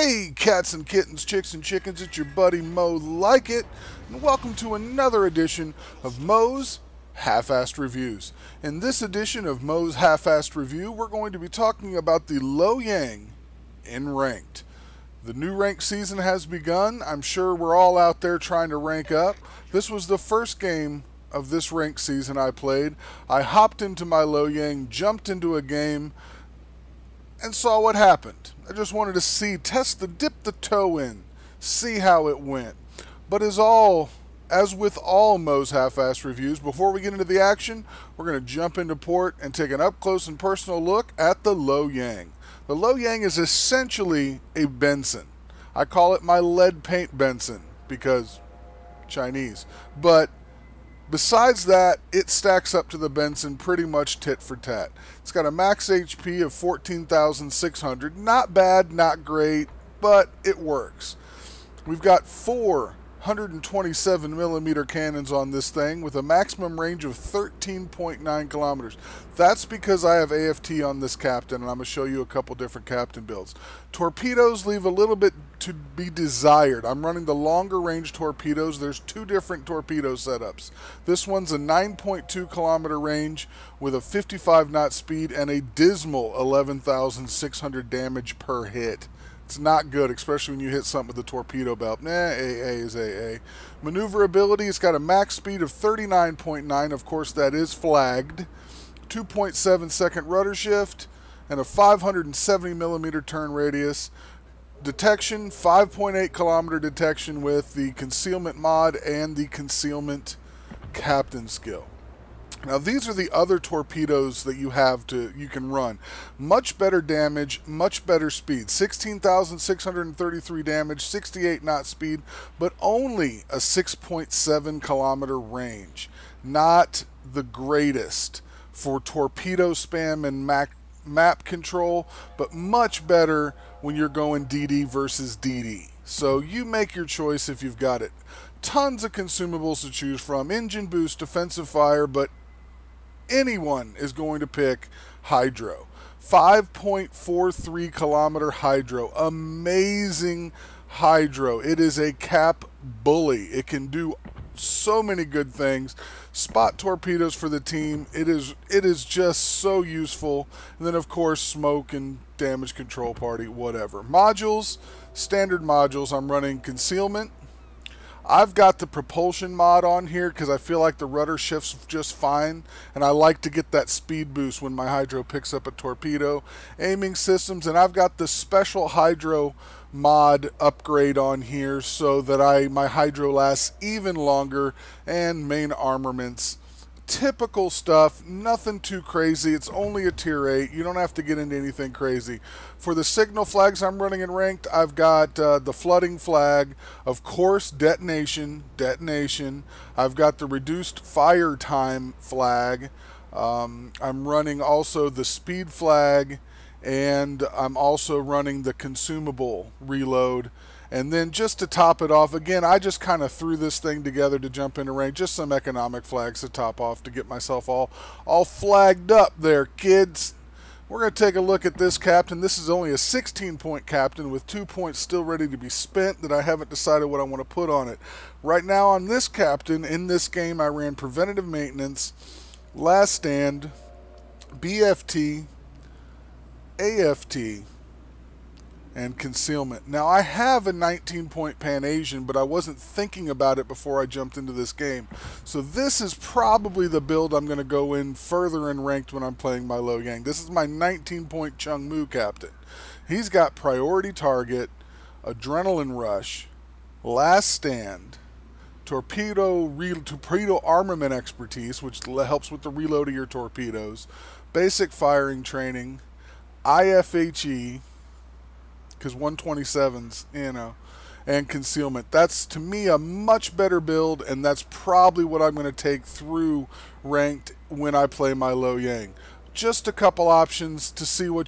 Hey cats and kittens, chicks and chickens, it's your buddy Mo Lykit, and welcome to another edition of Mo's Half-Assed Reviews. In this edition of Mo's Half-Assed Review, we're going to be talking about the Lo Yang in Ranked. The new ranked season has begun. I'm sure we're all out there trying to rank up. This was the first game of this ranked season I played. I hopped into my Lo Yang, jumped into a game, and saw what happened. I just wanted to dip the toe in, see how it went. But as with all Mo's Half-Assed Reviews, before we get into the action, we're going to jump into port and take an up-close and personal look at the Lo Yang. The Lo Yang is essentially a Benson. I call it my lead paint Benson because Chinese. But besides that, it stacks up to the Benson pretty much tit for tat. It's got a max HP of 14,600. Not bad, not great, but it works. We've got 427mm cannons on this thing with a maximum range of 13.9 kilometers. That's because I have AFT on this captain, and I'm going to show you a couple different captain builds. Torpedoes leave a little bit to be desired. I'm running the longer range torpedoes. There's two different torpedo setups. This one's a 9.2 kilometer range with a 55 knot speed and a dismal 11,600 damage per hit. It's not good, especially when you hit something with the torpedo belt. AA is AA. Maneuverability, it's got a max speed of 39.9. Of course, that is flagged. 2.7 second rudder shift and a 570mm turn radius. Detection, 5.8 kilometer detection with the concealment mod and the concealment captain skill. Now these are the other torpedoes that you can run. Much better damage, much better speed. 16,633 damage, 68 knot speed, but only a 6.7 kilometer range. Not the greatest for torpedo spam and map control, but much better when you're going DD versus DD. So you make your choice if you've got it. Tons of consumables to choose from. Engine boost, defensive fire, but anyone is going to pick hydro. 5.43 kilometer hydro. Amazing hydro. It is a cap bully. It can do so many good things. Spot torpedoes for the team. It is just so useful. And then of course smoke and damage control party, whatever. Modules, standard modules. I'm running concealment. I've got the propulsion mod on here because I feel like the rudder shifts just fine, and I like to get that speed boost when my hydro picks up a torpedo. Aiming systems, and I've got the special hydro mod upgrade on here so that my hydro lasts even longer, and main armaments. Typical stuff, nothing too crazy. It's only a tier 8. You don't have to get into anything crazy. For the signal flags I'm running in ranked, I've got the flooding flag, of course, detonation. I've got the reduced fire time flag. I'm running also the speed flag, and I'm also running the consumable reload. And then just to top it off, again, I just kind of threw this thing together to jump into rank. Just some economic flags to top off to get myself all flagged up there, kids. We're going to take a look at this captain. This is only a 16-point captain with 2 points still ready to be spent that I haven't decided what I want to put on it. Right now on this captain, in this game, I ran preventative maintenance, last stand, BFT, AFT, and concealment. Now I have a 19-point Pan Asian, but I wasn't thinking about it before I jumped into this game. So this is probably the build I'm going to go in further in ranked when I'm playing my Lo Yang. This is my 19-point Chung Mu captain. He's got priority target, adrenaline rush, last stand, torpedo armament expertise, which helps with the reload of your torpedoes, basic firing training, IFHE, because 127s, and concealment. That's, to me, a much better build, and that's probably what I'm going to take through ranked when I play my Lo Yang. Just a couple options to see what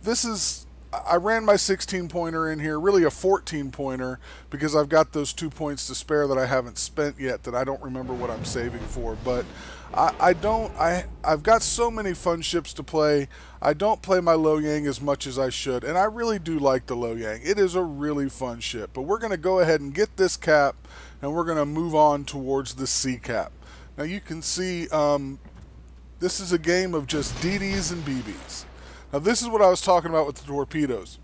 this is I ran my 16-pointer in here, really a 14-pointer, because I've got those 2 points to spare that I haven't spent yet that I don't remember what I'm saving for. But I've got so many fun ships to play. I don't play my Lo Yang as much as I should, and I really do like the Lo Yang. It is a really fun ship. But we're going to go ahead and get this cap, and we're going to move on towards the C cap. Now you can see this is a game of just DDs and BBs. Now this is what I was talking about with the torpedoes.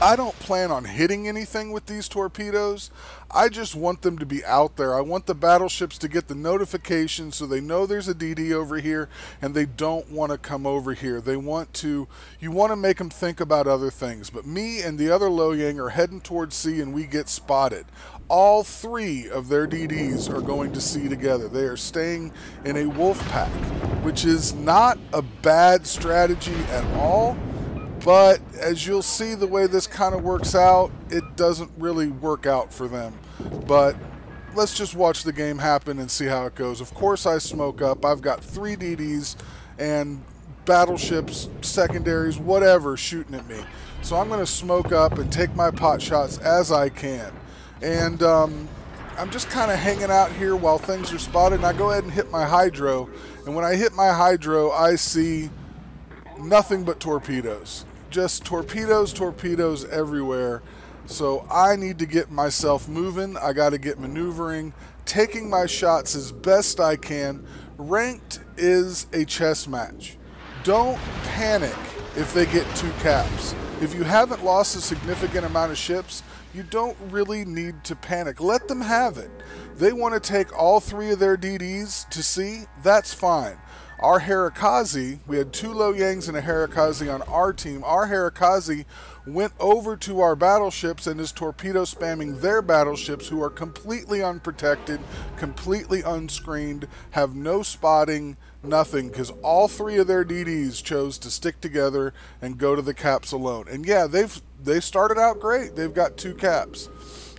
I don't plan on hitting anything with these torpedoes. I just want them to be out there. I want the battleships to get the notification so they know there's a DD over here and they don't want to come over here. They want to, you want to make them think about other things. But me and the other Lo Yang are heading towards C and we get spotted. All 3 of their DDs are going to C together. They are staying in a wolf pack, which is not a bad strategy at all. But as you'll see the way this kind of works out, it doesn't really work out for them. But let's just watch the game happen and see how it goes. Of course I smoke up. I've got 3 DDs and battleships, secondaries, whatever shooting at me. So I'm going to smoke up and take my pot shots as I can. And I'm just kind of hanging out here while things are spotted. And I go ahead and hit my hydro. And when I hit my hydro, I see nothing but torpedoes. Just torpedoes, torpedoes everywhere. So I need to get myself moving. I got to get maneuvering, taking my shots as best I can. Ranked is a chess match. Don't panic if they get 2 caps. If you haven't lost a significant amount of ships, you don't really need to panic. Let them have it. They want to take all 3 of their DDs to C. That's fine. Our Harakaze, we had 2 Lo Yangs and a Harakaze on our team. Our Harakaze went over to our battleships and is torpedo spamming their battleships, who are completely unprotected, completely unscreened, have no spotting, nothing, because all 3 of their DDs chose to stick together and go to the caps alone. And yeah, they started out great. They've got 2 caps.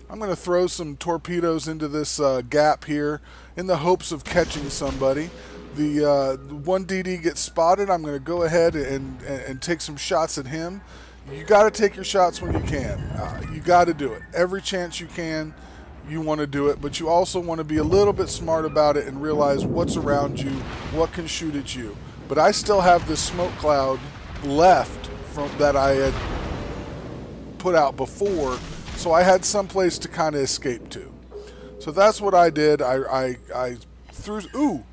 I'm going to throw some torpedoes into this gap here in the hopes of catching somebody. The one DD gets spotted. I'm going to go ahead and take some shots at him. You got to take your shots when you can. You got to do it. Every chance you can, you want to do it. But you also want to be a little bit smart about it and realize what's around you, what can shoot at you. But I still have this smoke cloud left from that I had put out before, so I had some place to kind of escape to. So that's what I did. I threw... Ooh!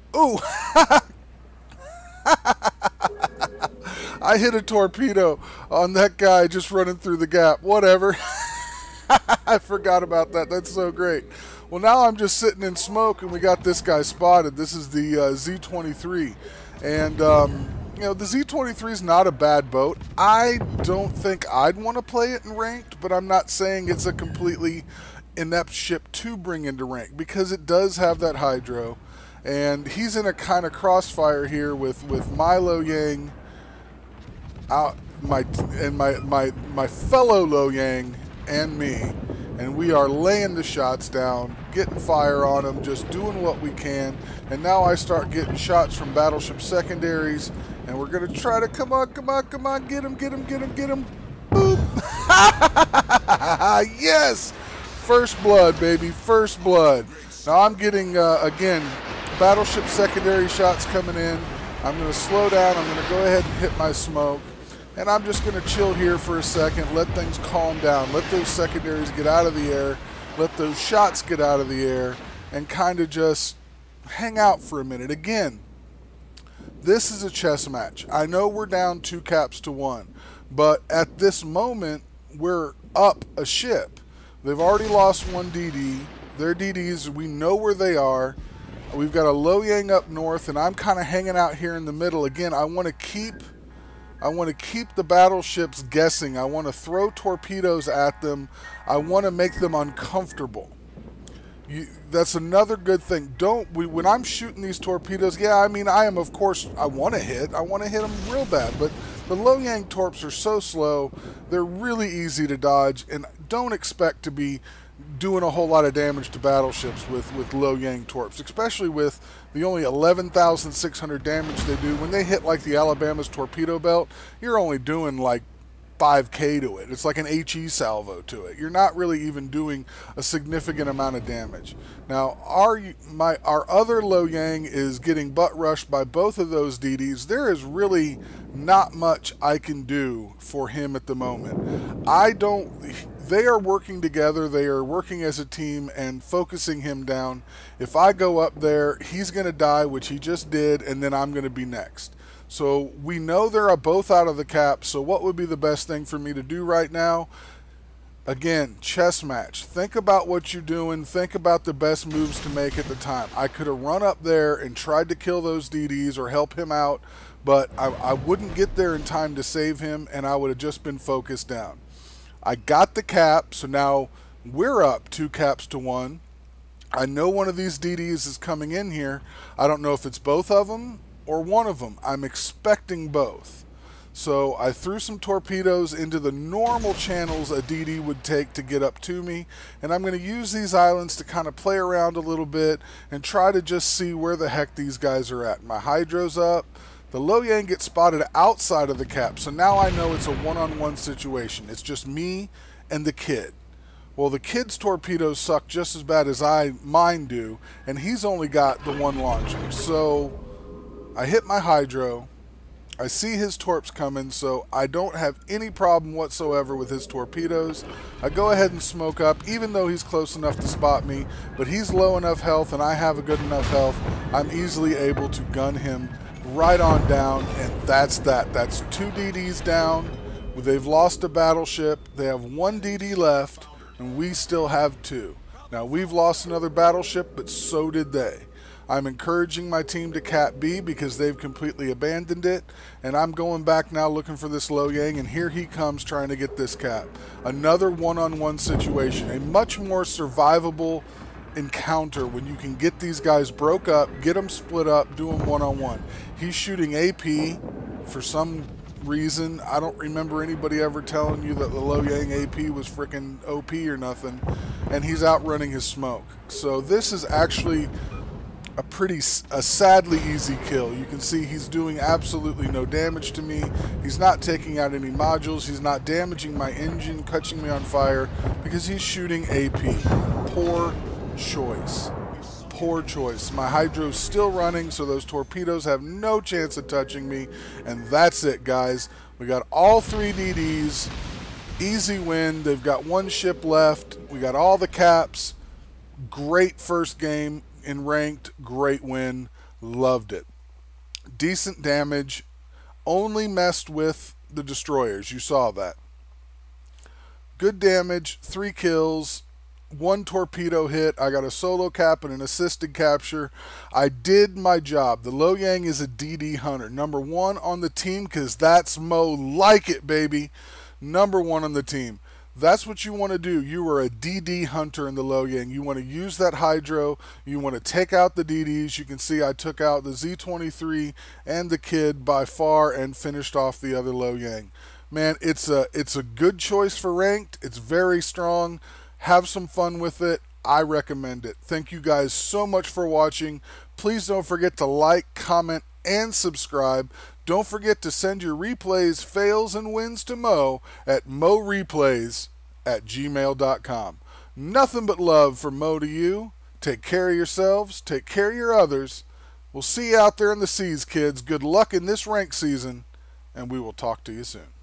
I hit a torpedo on that guy just running through the gap. Whatever. I forgot about that. That's so great. Well, now I'm just sitting in smoke, and we got this guy spotted. This is the Z-23. And, you know, the Z-23 is not a bad boat. I don't think I'd want to play it in ranked, but I'm not saying it's a completely inept ship to bring into rank, because it does have that hydro. And he's in a kind of crossfire here with my Lo Yang out, my fellow Lo Yang and me, and we are laying the shots down, getting fire on them, just doing what we can. And now I start getting shots from battleship secondaries, and we're gonna try to come on, get him, boop! Yes, first blood, baby, first blood. Now I'm getting again, battleship secondary shots coming in. I'm going to slow down. I'm going to go ahead and hit my smoke. And I'm just going to chill here for a second, let things calm down. Let those secondaries get out of the air. Let those shots get out of the air. And kind of just hang out for a minute. Again, this is a chess match. I know we're down 2 caps to 1. But at this moment, we're up a ship. They've already lost 1 DD. Their DDs, we know where they are. We've got a Lo Yang up north, and I'm kind of hanging out here in the middle. Again, I want to keep the battleships guessing. I want to throw torpedoes at them. I want to make them uncomfortable. That's another good thing. When I'm shooting these torpedoes, yeah, I mean, I am, of course, I want to hit them real bad, but the Lo Yang torps are so slow, they're really easy to dodge, and don't expect to be doing a whole lot of damage to battleships with Lo Yang torps, especially with the only 11,600 damage they do. When they hit like the Alabama's torpedo belt, you're only doing like 5K to it. It's like an HE salvo to it. You're not really even doing a significant amount of damage. Now, our other Lo Yang is getting butt rushed by both of those DDs. There is really not much I can do for him at the moment. They are working together. They are working as a team and focusing him down. If I go up there, he's going to die, which he just did, and then I'm going to be next. So we know they're both out of the cap, so what would be the best thing for me to do right now? Again, chess match. Think about what you're doing. Think about the best moves to make at the time. I could have run up there and tried to kill those DDs or help him out, but I wouldn't get there in time to save him, and I would have just been focused down. I got the cap, so now we're up 2 caps to 1. I know one of these DDs is coming in here. I don't know if it's both of them or one of them. I'm expecting both. So I threw some torpedoes into the normal channels a DD would take to get up to me, and I'm going to use these islands to kind of play around a little bit and try to just see where the heck these guys are at. My hydro's up. The Lo Yang gets spotted outside of the cap, so now I know it's a one-on-one situation. It's just me and the kid. Well, the kid's torpedoes suck just as bad as mine do, and he's only got the one launcher. So I hit my hydro. I see his torps coming, so I don't have any problem whatsoever with his torpedoes. I go ahead and smoke up, even though he's close enough to spot me, but he's low enough health and I have a good enough health. I'm easily able to gun him right on down, and that's that. That's 2 DDs down. They've lost a battleship. They have 1 DD left, and we still have 2. Now, we've lost another battleship, but so did they. I'm encouraging my team to Cat B because they've completely abandoned it, and I'm going back now looking for this Lo Yang, and here he comes trying to get this cap. Another one-on-one situation, a much more survivable encounter when you can get these guys broke up, get them split up, do them one-on-one. He's shooting AP for some reason. I don't remember anybody ever telling you that the Lo Yang AP was freaking OP or nothing, and he's outrunning his smoke. So this is actually a sadly easy kill. You can see he's doing absolutely no damage to me. He's not taking out any modules. He's not damaging my engine, catching me on fire, because he's shooting AP. Poor choice. Poor choice. My hydro's still running, so those torpedoes have no chance of touching me, and that's it, guys. We got all 3 DDs. Easy win. They've got 1 ship left. We got all the caps. Great first game in ranked. Great win. Loved it. Decent damage. Only messed with the destroyers. You saw that. Good damage. 3 kills. 1 torpedo hit. I got a solo cap and an assisted capture. I did my job. The Lo Yang is a DD hunter. Number 1 on the team, because that's Lykit, baby. Number 1 on the team. That's what you want to do. You are a DD hunter in the Lo Yang. You want to use that hydro. You want to take out the DDs. You can see I took out the Z23 and the kid by far and finished off the other Lo Yang. Man, it's a good choice for ranked. It's very strong. Have some fun with it. I recommend it. Thank you guys so much for watching. Please don't forget to like, comment, and subscribe. Don't forget to send your replays, fails, and wins to Mo at moreplays@gmail.com. Nothing but love from Mo to you. Take care of yourselves. Take care of your others. We'll see you out there in the seas, kids. Good luck in this rank season, and we will talk to you soon.